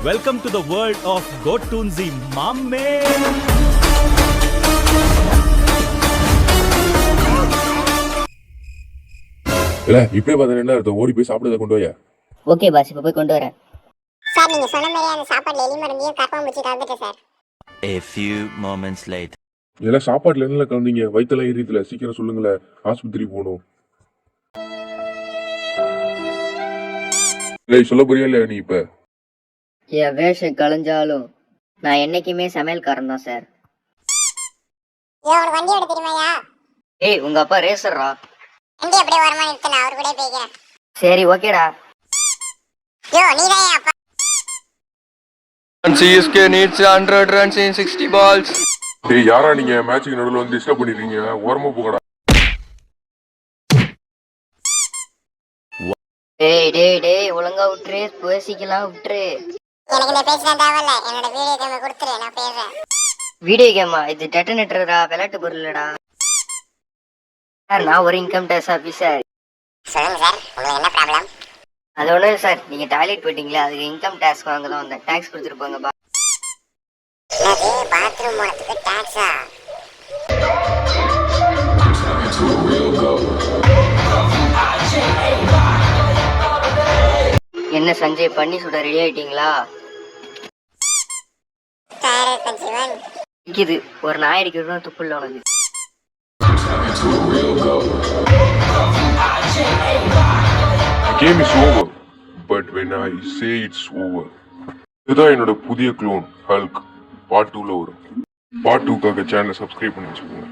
Welcome to the world of Gotunzi Mamme. இல்ல இப்படியே பார்த்தா என்ன ஓடி போய் சாப்பிடுறத கொண்டு வர. ஓகே பாஸ், இப்போ போய் கொண்டு வரேன். சார் நீங்க சொன்ன மாதிரி அந்த சாப்பாடுல எலி மருந்தையும் கற்பம் வச்சு கலந்துட்டேன் sir. A few moments later. இதெல்லாம் சாப்பாட்டுல என்ன கலந்தீங்க? வயிற்றுல எரியுதுல, சீக்கிரம் சொல்லுங்களேன், ஆஸ்பத்திரி போகணும். சொல்ல போறியா இல்லையா நீ? இப்ப என் வேஷம் கலைஞ்சாலும் நான் என்னைக்குமே சமையல்காரன் தான் சார். உனக்கு வண்டி ஓட தெரியுமாயா? ஏய், உங்க அப்பா ரேசர்ரா. வண்டி அப்படியே வரமா நிறுத்தல, அவர் கூட போய்க்கிறேன். சரி ஓகேடா. நீதான் அப்பா. CSK needs 100 runs in 60 balls. டேய் யாரா நீங்க? மேட்சுக்கு நடுவுல வந்து டிஸ்டர்ப் பண்ணிருக்கீங்க, ஓரமா போகடா. டேய் ஒழுங்கா விட்டுரு, பேசிக்கலாம் விட்டுரு. எனக்கு இந்த பேச்செல்லாம் தேவையில்ல, என்னோட வீடியோ கேமை கொடுத்துரு, நான் பேசுறேன். வீடியோ கேமா? இது டெட்டனேட்டரா, விளையாட்டு பொருள்டா. சார் நான் ஒரு இன்கம் டேக்ஸ் ஆபீசர். சொல்லுங்க சார், உங்களுக்கு என்ன ப்ராப்ளம்? அது ஒன்றும் சார், நீங்க டாய்லெட் போயிட்டீங்களா, அதுக்கு இன்கம் டேக்ஸ் வாங்க தான் வந்தேன். டேக்ஸ் கொடுத்துட்டு போங்கப்பா. என்னது, பாத்ரூம் போனதுக்கு டாக்ஸா? என்ன சஞ்சய், பண்ணி சுட ரெடி ஆயிட்டீங்களா? ஜீவன் இது ஒரு நாய் அடிக்கிறது துப்புள்ள உனக்கு. The game is over, but when I say it's over, இதுதான் என்னோட புதிய க்ளோன் ஹல்க் பார்ட் 2ல வரும். பார்ட் 2க்காக சேனலை சப்ஸ்கிரைப் பண்ணி வச்சுக்கோங்க.